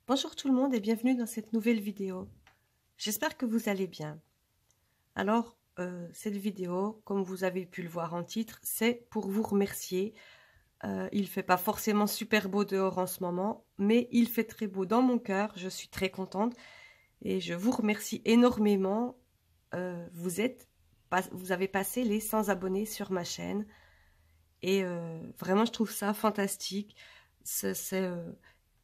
Bonjour tout le monde et bienvenue dans cette nouvelle vidéo. J'espère que vous allez bien. Alors, cette vidéo, comme vous avez pu le voir en titre, c'est pour vous remercier. Il ne fait pas forcément super beau dehors en ce moment, mais il fait très beau dans mon cœur. Je suis très contente et je vous remercie énormément. Vous avez passé les 100 abonnés sur ma chaîne et vraiment je trouve ça fantastique.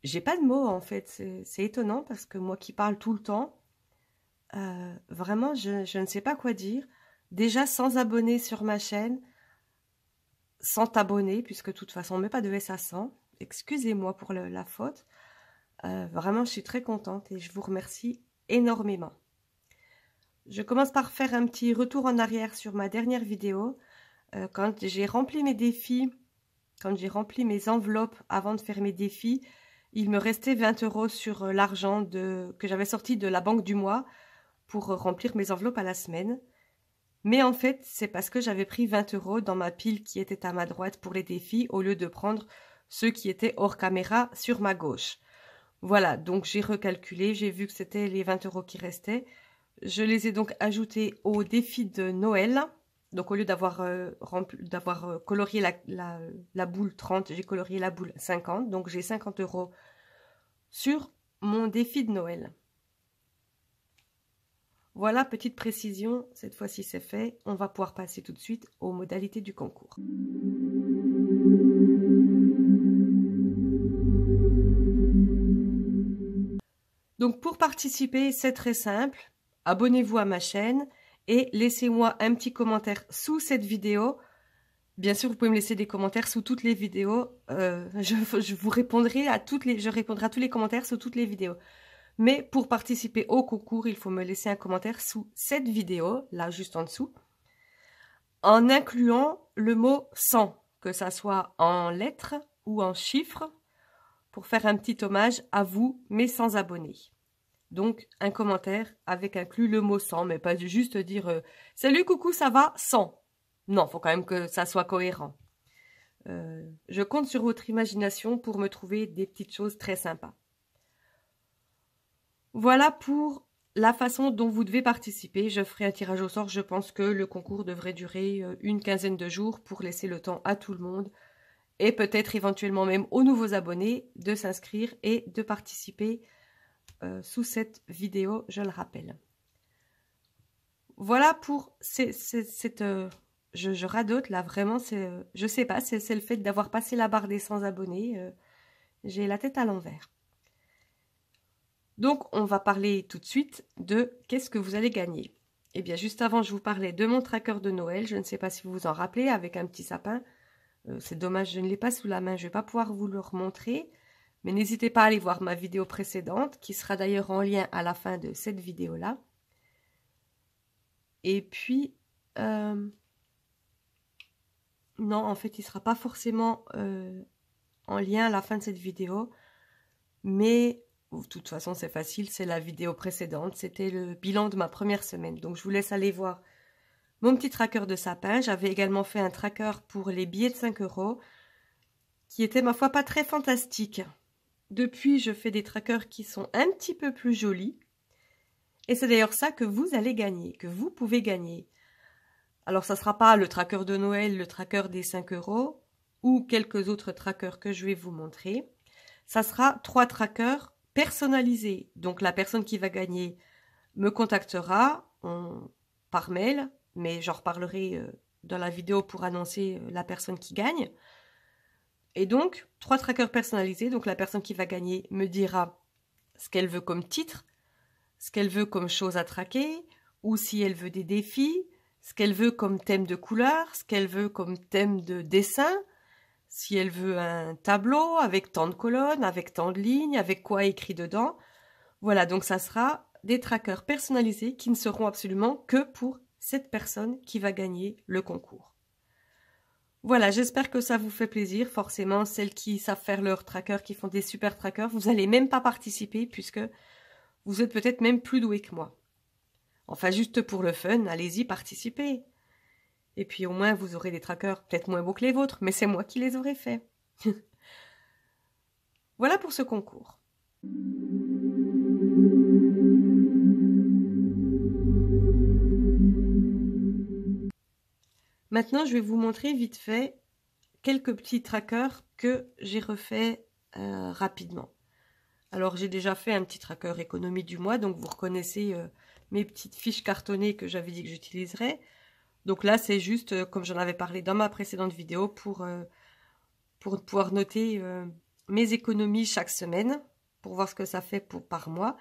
J'ai pas de mots en fait, c'est étonnant parce que moi qui parle tout le temps, vraiment je ne sais pas quoi dire. Déjà 100 abonnés sur ma chaîne, 100 abonnés, puisque de toute façon on ne met pas de S à 100, excusez-moi pour la faute. Vraiment je suis très contente et je vous remercie énormément. Je commence par faire un petit retour en arrière sur ma dernière vidéo. Quand j'ai rempli mes défis, quand j'ai rempli mes enveloppes avant de faire mes défis, il me restait 20 € sur l'argent que j'avais sorti de la banque du mois pour remplir mes enveloppes à la semaine. Mais en fait, c'est parce que j'avais pris 20 € dans ma pile qui était à ma droite pour les défis au lieu de prendre ceux qui étaient hors caméra sur ma gauche. Voilà, donc j'ai recalculé, j'ai vu que c'était les 20 € qui restaient. Je les ai donc ajoutés au défi de Noël. Donc au lieu d'avoir colorié la boule 30, j'ai colorié la boule 50. Donc j'ai 50 € sur mon défi de Noël. Voilà, petite précision, cette fois-ci c'est fait. On va pouvoir passer tout de suite aux modalités du concours. Donc pour participer, c'est très simple. Abonnez-vous à ma chaîne et laissez-moi un petit commentaire sous cette vidéo. Bien sûr, vous pouvez me laisser des commentaires sous toutes les vidéos. Je vous répondrai je répondrai à tous les commentaires sous toutes les vidéos. Mais pour participer au concours, il faut me laisser un commentaire sous cette vidéo, là juste en dessous, en incluant le mot 100, que ça soit en lettres ou en chiffres, pour faire un petit hommage à vous, mes 100 abonnés. Donc, un commentaire avec inclus le mot 100, mais pas juste dire « Salut, coucou, ça va ?» 100. Non, il faut quand même que ça soit cohérent. Je compte sur votre imagination pour me trouver des petites choses très sympas. Voilà pour la façon dont vous devez participer. Je ferai un tirage au sort. Je pense que le concours devrait durer une quinzaine de jours pour laisser le temps à tout le monde et peut-être éventuellement même aux nouveaux abonnés de s'inscrire et de participer sous cette vidéo, je le rappelle. Voilà pour je radote là, vraiment, je sais pas, c'est le fait d'avoir passé la barre des 100 abonnés. J'ai la tête à l'envers. Donc, on va parler tout de suite de qu'est-ce que vous allez gagner. Eh bien, juste avant, je vous parlais de mon tracker de Noël. Je ne sais pas si vous vous en rappelez, avec un petit sapin. C'est dommage, je ne l'ai pas sous la main, je ne vais pas pouvoir vous le remontrer. Mais n'hésitez pas à aller voir ma vidéo précédente, qui sera d'ailleurs en lien à la fin de cette vidéo-là. Et puis, non, en fait, il ne sera pas forcément en lien à la fin de cette vidéo. Mais, de toute façon, c'est facile, c'est la vidéo précédente. C'était le bilan de ma première semaine. Donc, je vous laisse aller voir mon petit tracker de sapin. J'avais également fait un tracker pour les billets de 5 €, qui était, ma foi, pas très fantastique. Depuis, je fais des trackers qui sont un petit peu plus jolis. Et c'est d'ailleurs ça que vous allez gagner, que vous pouvez gagner. Alors, ça ne sera pas le tracker de Noël, le tracker des 5 € ou quelques autres trackers que je vais vous montrer. Ça sera 3 trackers personnalisés. Donc, la personne qui va gagner me contactera par mail, mais j'en reparlerai dans la vidéo pour annoncer la personne qui gagne. Et donc, 3 trackers personnalisés. Donc, la personne qui va gagner me dira ce qu'elle veut comme titre, ce qu'elle veut comme chose à traquer, ou si elle veut des défis, ce qu'elle veut comme thème de couleur, ce qu'elle veut comme thème de dessin, si elle veut un tableau avec tant de colonnes, avec tant de lignes, avec quoi écrit dedans. Voilà, donc ça sera des trackers personnalisés qui ne seront absolument que pour cette personne qui va gagner le concours. Voilà, j'espère que ça vous fait plaisir. Forcément, celles qui savent faire leurs trackers, qui font des super trackers, vous n'allez même pas participer puisque vous êtes peut-être même plus doué que moi. Enfin, juste pour le fun, allez-y, participez. Et puis au moins, vous aurez des trackers peut-être moins beaux que les vôtres, mais c'est moi qui les aurai faits. Voilà pour ce concours. Maintenant, je vais vous montrer vite fait quelques petits trackers que j'ai refait rapidement. Alors, j'ai déjà fait un petit tracker économie du mois, donc vous reconnaissez mes petites fiches cartonnées que j'avais dit que j'utiliserais. Donc là, c'est juste, comme j'en avais parlé dans ma précédente vidéo, pour pouvoir noter mes économies chaque semaine, pour voir ce que ça fait par mois.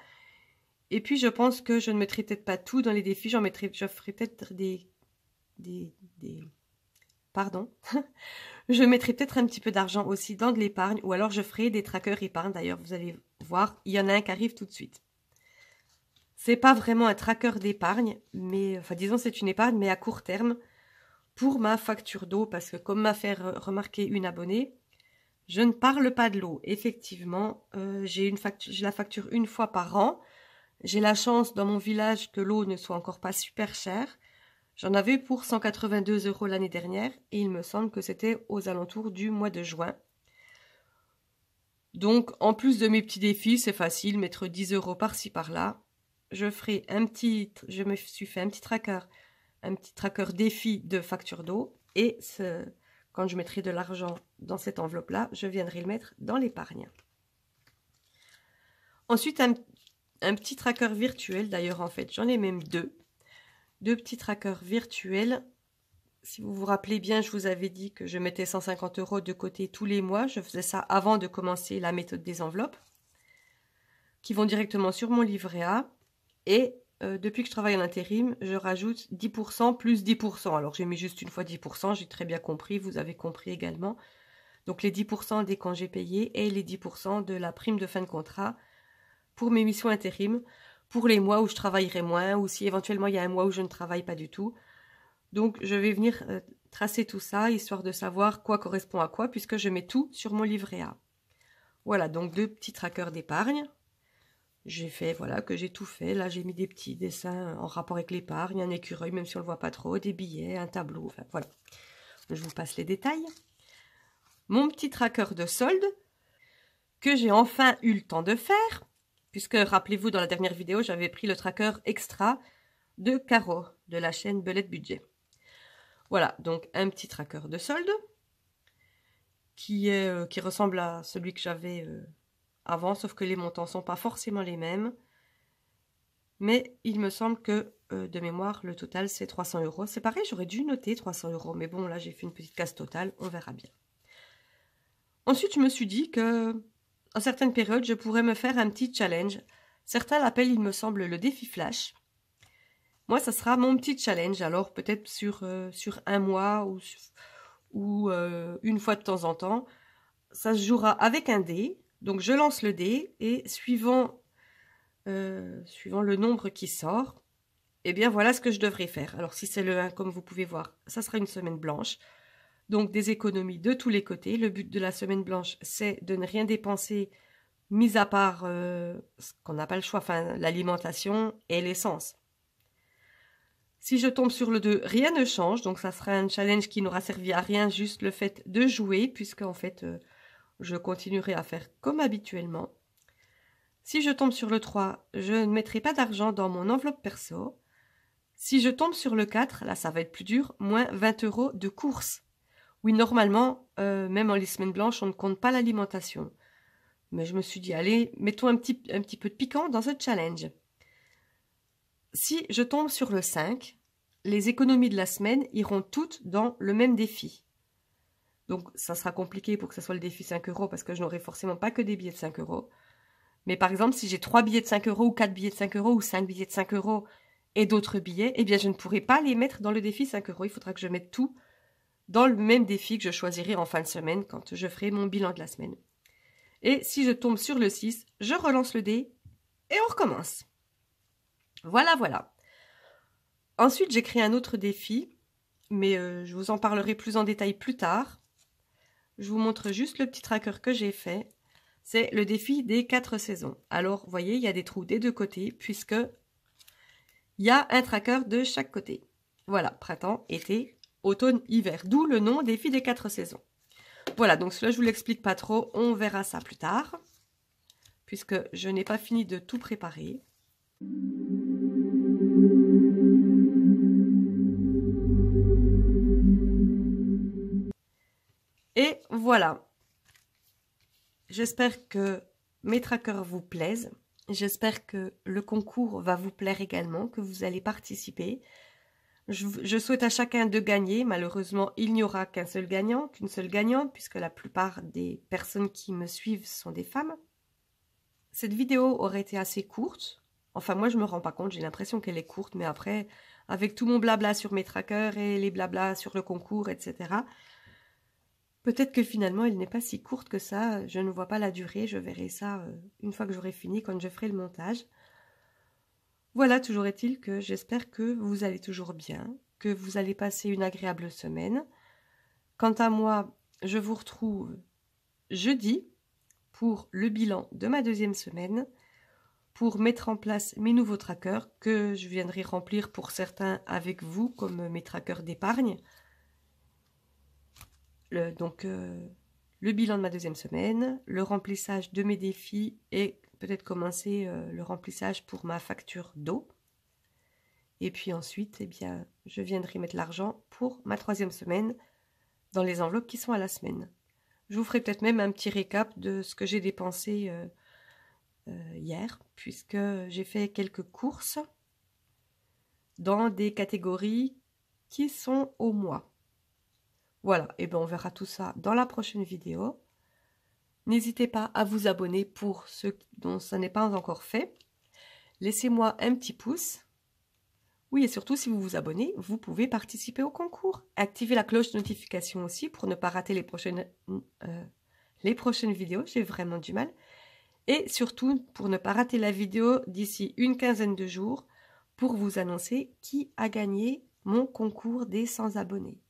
Et puis, je pense que je ne mettrai peut-être pas tout dans les défis, je ferai peut-être pardon. Je mettrai peut-être un petit peu d'argent aussi dans de l'épargne, ou alors je ferai des trackers épargne. D'ailleurs, vous allez voir, il y en a un qui arrive tout de suite. C'est pas vraiment un tracker d'épargne, mais enfin disons c'est une épargne, mais à court terme pour ma facture d'eau, parce que comme m'a fait remarquer une abonnée, je ne parle pas de l'eau. Effectivement, j'ai la facture une fois par an. J'ai la chance dans mon village que l'eau ne soit encore pas super chère. J'en avais pour 182 € l'année dernière et il me semble que c'était aux alentours du mois de juin. Donc, en plus de mes petits défis, c'est facile, mettre 10 € par-ci par-là. Je me suis fait un petit tracker défi de facture d'eau et quand je mettrai de l'argent dans cette enveloppe-là, je viendrai le mettre dans l'épargne. Ensuite, un petit tracker virtuel, d'ailleurs en fait, j'en ai même deux petits trackers virtuels. Si vous vous rappelez bien, je vous avais dit que je mettais 150 € de côté tous les mois. Je faisais ça avant de commencer la méthode des enveloppes, qui vont directement sur mon livret A. Et depuis que je travaille en intérim, je rajoute 10% plus 10%. Alors j'ai mis juste une fois 10%, j'ai très bien compris, vous avez compris également. Donc les 10% des congés payés et les 10% de la prime de fin de contrat pour mes missions intérim, pour les mois où je travaillerai moins, ou si éventuellement il y a un mois où je ne travaille pas du tout. Donc je vais venir tracer tout ça, histoire de savoir quoi correspond à quoi, puisque je mets tout sur mon livret A. Voilà, donc deux petits trackers d'épargne. J'ai fait, voilà, que j'ai tout fait. Là, j'ai mis des petits dessins en rapport avec l'épargne, un écureuil, même si on ne le voit pas trop, des billets, un tableau, enfin voilà. Je vous passe les détails. Mon petit tracker de solde, que j'ai enfin eu le temps de faire, puisque, rappelez-vous, dans la dernière vidéo, j'avais pris le tracker extra de Caro, de la chaîne Belette Budget. Voilà, donc un petit tracker de solde, qui ressemble à celui que j'avais avant, sauf que les montants ne sont pas forcément les mêmes. Mais il me semble que, de mémoire, le total, c'est 300 €. C'est pareil, j'aurais dû noter 300 €, mais bon, là, j'ai fait une petite casse totale, on verra bien. Ensuite, je me suis dit que, à certaines périodes, je pourrais me faire un petit challenge. Certains l'appellent, il me semble, le défi flash. Moi, ça sera mon petit challenge, alors peut-être sur un mois ou une fois de temps en temps. Ça se jouera avec un dé. Donc, je lance le dé et suivant le nombre qui sort, eh bien, voilà ce que je devrais faire. Alors, si c'est le 1, comme vous pouvez voir, ça sera une semaine blanche. Donc, des économies de tous les côtés. Le but de la semaine blanche, c'est de ne rien dépenser, mis à part ce qu'on n'a pas le choix, enfin, l'alimentation et l'essence. Si je tombe sur le 2, rien ne change. Donc, ça sera un challenge qui n'aura servi à rien, juste le fait de jouer, puisque, en fait, je continuerai à faire comme habituellement. Si je tombe sur le 3, je ne mettrai pas d'argent dans mon enveloppe perso. Si je tombe sur le 4, là ça va être plus dur, moins 20 € de course. Oui, normalement, même en les semaines blanches, on ne compte pas l'alimentation. Mais je me suis dit, allez, mettons un petit peu de piquant dans ce challenge. Si je tombe sur le 5, les économies de la semaine iront toutes dans le même défi. Donc ça sera compliqué pour que ce soit le défi 5 € parce que je n'aurai forcément pas que des billets de 5 €. Mais par exemple, si j'ai 3 billets de 5 € ou 4 billets de 5 € ou 5 billets de 5 € et d'autres billets, eh bien je ne pourrai pas les mettre dans le défi 5 €. Il faudra que je mette tout dans le même défi que je choisirai en fin de semaine quand je ferai mon bilan de la semaine. Et si je tombe sur le 6, je relance le dé et on recommence. Voilà, voilà. Ensuite, j'ai créé un autre défi, mais je vous en parlerai plus en détail plus tard. Je vous montre juste le petit tracker que j'ai fait. C'est le défi des 4 saisons. Alors, vous voyez, il y a des trous des deux côtés, puisque il y a un tracker de chaque côté. Voilà, printemps, été, automne, hiver. D'où le nom défi des 4 saisons. Voilà, donc cela je vous l'explique pas trop, on verra ça plus tard, puisque je n'ai pas fini de tout préparer. Et voilà. J'espère que mes trackers vous plaisent. J'espère que le concours va vous plaire également, que vous allez participer. Je souhaite à chacun de gagner. Malheureusement, il n'y aura qu'un seul gagnant, qu'une seule gagnante, puisque la plupart des personnes qui me suivent sont des femmes. Cette vidéo aurait été assez courte. Enfin, moi, je me rends pas compte. J'ai l'impression qu'elle est courte, mais après, avec tout mon blabla sur mes trackers et les blabla sur le concours, etc., peut-être que finalement, elle n'est pas si courte que ça. Je ne vois pas la durée. Je verrai ça une fois que j'aurai fini, quand je ferai le montage. Voilà, toujours est-il que j'espère que vous allez toujours bien, que vous allez passer une agréable semaine. Quant à moi, je vous retrouve jeudi pour le bilan de ma deuxième semaine, pour mettre en place mes nouveaux trackers que je viendrai remplir pour certains avec vous, comme mes trackers d'épargne. Donc, le bilan de ma deuxième semaine, le remplissage de mes défis et peut-être commencer le remplissage pour ma facture d'eau. Et puis ensuite, eh bien, je viendrai mettre l'argent pour ma troisième semaine dans les enveloppes qui sont à la semaine. Je vous ferai peut-être même un petit récap de ce que j'ai dépensé hier, puisque j'ai fait quelques courses dans des catégories qui sont au mois. Voilà, et bien on verra tout ça dans la prochaine vidéo. N'hésitez pas à vous abonner pour ceux dont ça n'est pas encore fait. Laissez-moi un petit pouce. Oui, et surtout, si vous vous abonnez, vous pouvez participer au concours. Activez la cloche de notification aussi pour ne pas rater les prochaines vidéos. J'ai vraiment du mal. Et surtout, pour ne pas rater la vidéo d'ici une quinzaine de jours, pour vous annoncer qui a gagné mon concours des 100 abonnés.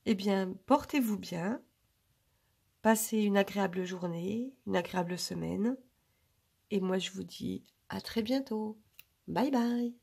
Eh bien, portez-vous bien. Passez une agréable journée, une agréable semaine. Et moi, je vous dis à très bientôt. Bye bye.